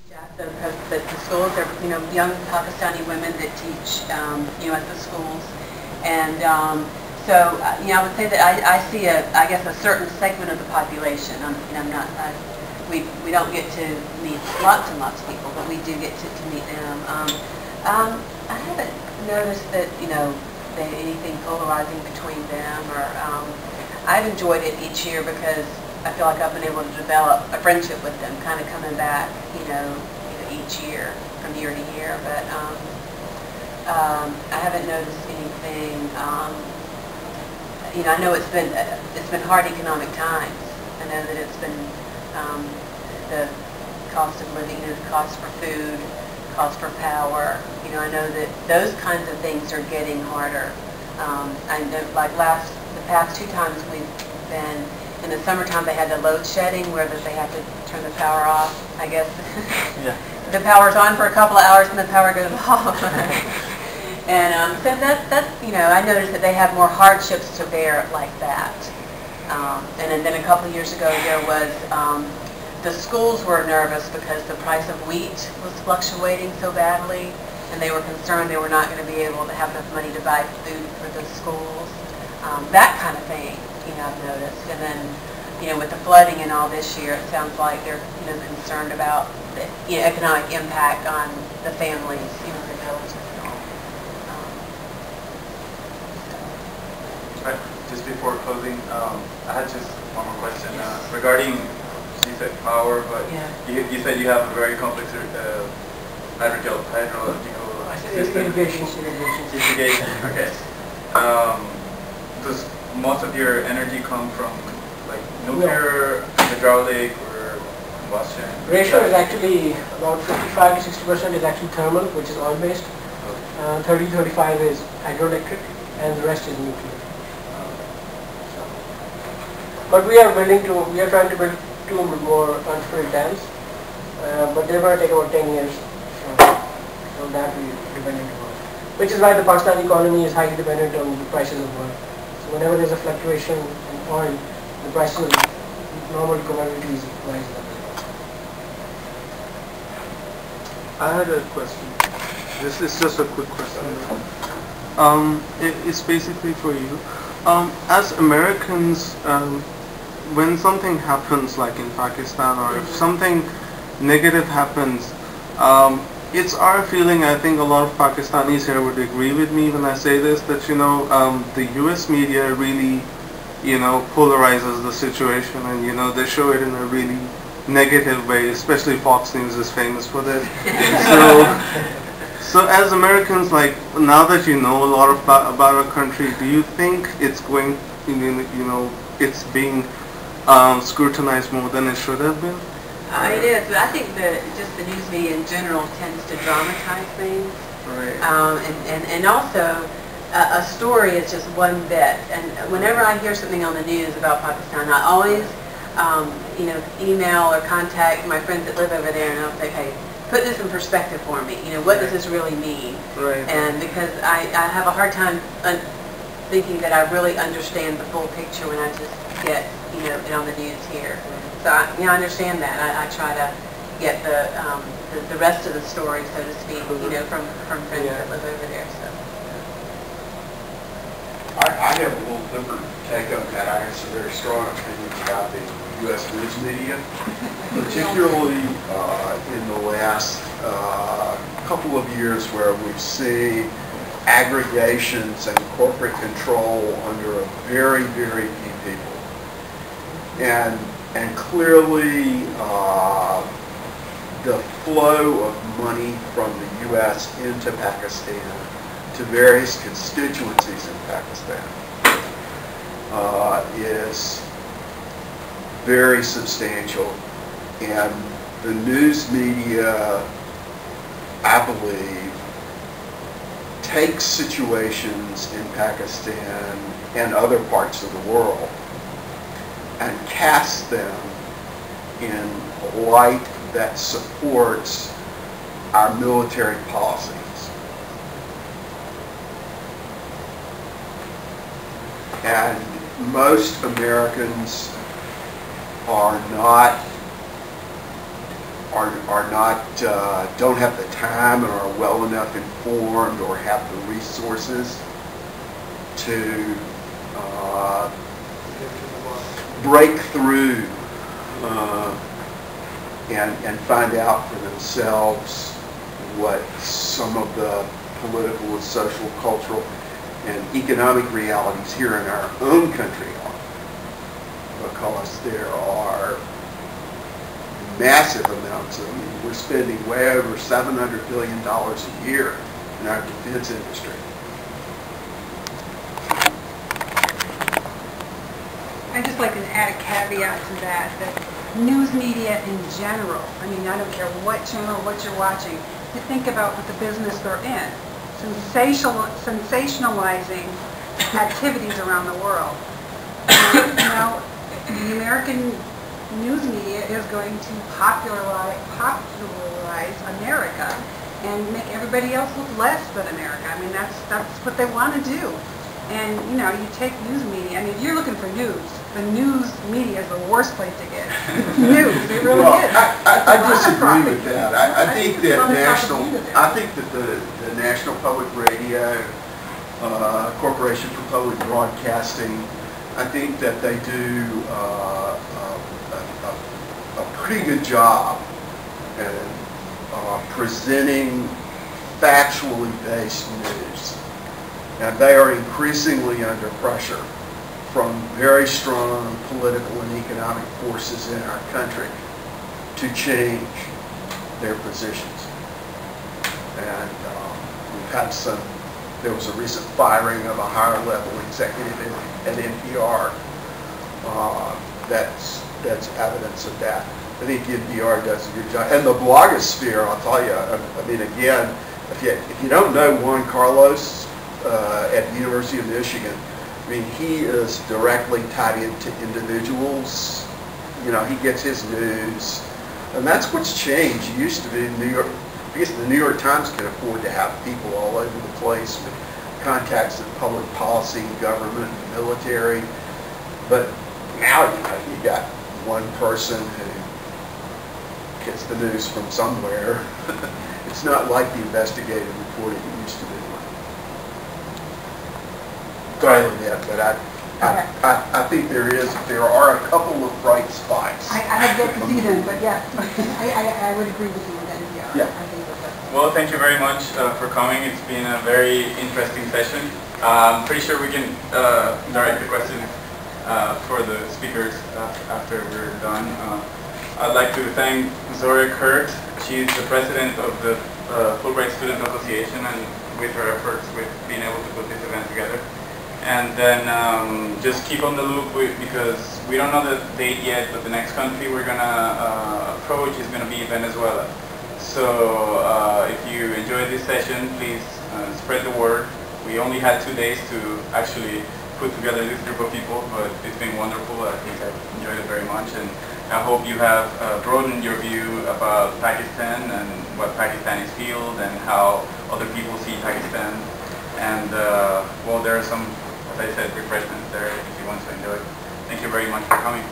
The schools are, young Pakistani women that teach, at the schools. And I would say that I see I guess a certain segment of the population. We don't get to meet lots and lots of people, but we do get to meet them. I haven't noticed that, anything polarizing between them, or I've enjoyed it each year because I feel like I've been able to develop a friendship with them, kind of coming back, each year, from year to year. But I haven't noticed anything. I know it's been hard economic times. I know that it's been the cost of living, the cost for food, cost for power. I know that those kinds of things are getting harder. I know, like the past 2 times we've been in the summertime, they had the load shedding where they had to turn the power off. I guess yeah. The power's on for a couple of hours and the power goes off. And so that's I noticed that they have more hardships to bear like that. And then a couple of years ago there was the schools were nervous because the price of wheat was fluctuating so badly, and they were concerned they were not going to be able to have enough money to buy food for the schools. That kind of thing, I've noticed. And then, with the flooding and all this year, it sounds like they're, concerned about the economic impact on the families, the villages and all. Right. Just before closing, I had just one more question regarding. You said power, but yeah. you said you have a very complex hydrological system. Irrigation. Okay. Does most of your energy come from like nuclear, hydraulic, or combustion? Ratio is actually about 55 to 60% is actually thermal, which is oil-based. 30-35 is hydroelectric, and the rest is nuclear. But we are trying to build 2 more unfilled dams, but they're going to take about 10 years. So that we are dependent on. Which is why the Pakistani economy is highly dependent on the prices of oil. So whenever there's a fluctuation in oil, the prices of normal commodities rise up. I had a question. This is just a quick question. It's basically for you. As Americans, when something happens like in Pakistan, or if something negative happens, it's our feeling, I think a lot of Pakistanis here would agree with me when I say this, that the US media really polarizes the situation, and they show it in a really negative way, especially Fox News is famous for this. So as Americans, like, now that you know a lot about our country, do you think it's going, it's being scrutinized more than it should have been? It is, but I think that just the news media in general tends to dramatize things. Right. And also, a story is just one bit. And whenever I hear something on the news about Pakistan, I always, email or contact my friends that live over there, and I'll say, hey, put this in perspective for me. What does this really mean? Right. And because I have a hard time thinking that I really understand the full picture when I just get, it on the news here. So I understand that. I try to get the rest of the story, so to speak, from friends that live over there. So. I have a little different take on that. I have some very strong opinions about the U.S. news media, particularly in the last couple of years, where we've seen aggregations and corporate control under a very, very few people. And clearly the flow of money from the U.S. into Pakistan to various constituencies in Pakistan is very substantial. And the news media, I believe, takes situations in Pakistan and other parts of the world and casts them in a light that supports our military policies. And most Americans are not are not, don't have the time and are well enough informed or have the resources to break through and find out for themselves what some of the political and social, cultural, and economic realities here in our own country are. Because there are massive amounts of, we're spending way over $700 billion a year in our defense industry. I'd just like to add a caveat to that news media in general, I mean, I don't care what channel, what you're watching, you think about what the business they're in. Sensationalizing activities around the world. And, you know, the American news media is going to popularize America and make everybody else look less than America. I mean, that's what they want to do. And, you know, you take news media, I mean, if you're looking for news, the news media is the worst place to get news. It really is. I disagree with that. I think that the National Public Radio, Corporation for Public Broadcasting, I think that they do a pretty good job at presenting factually based news. And they are increasingly under pressure from very strong political and economic forces in our country to change their positions. And we've had there was a recent firing of a higher level executive at NPR that's evidence of that. I think NPR does a good job. And the blogosphere, I'll tell you, I mean, again, if you don't know Juan Carlos at the University of Michigan, I mean, he is directly tied into individuals. You know, he gets his news. And that's what's changed. It used to be New York, I guess the New York Times can afford to have people all over the place with contacts in public policy, government, military. But now, you know, you got one person who gets the news from somewhere. It's not like the investigative reporting it used to be. Sorry, but I think there are a couple of bright spots. I have yet to see them, but yeah, I would agree with you with that. Yeah. I think that's Well, thank you very much for coming. It's been a very interesting session. I'm pretty sure we can direct the questions for the speakers after we're done. I'd like to thank Zoria Kurt. She's the president of the Fulbright Student Association, and with her efforts, we've been able to put this event together. And then just keep on the loop because we don't know the date yet, but the next country we're going to approach is going to be Venezuela. So if you enjoyed this session, please spread the word. We only had 2 days to actually put together this group of people, but it's been wonderful. I think I've enjoyed it very much, and I hope you have broadened your view about Pakistan and what Pakistanis feel and how other people see Pakistan. And well, there are some, as I said, refreshments there if you want to enjoy. Thank you very much for coming.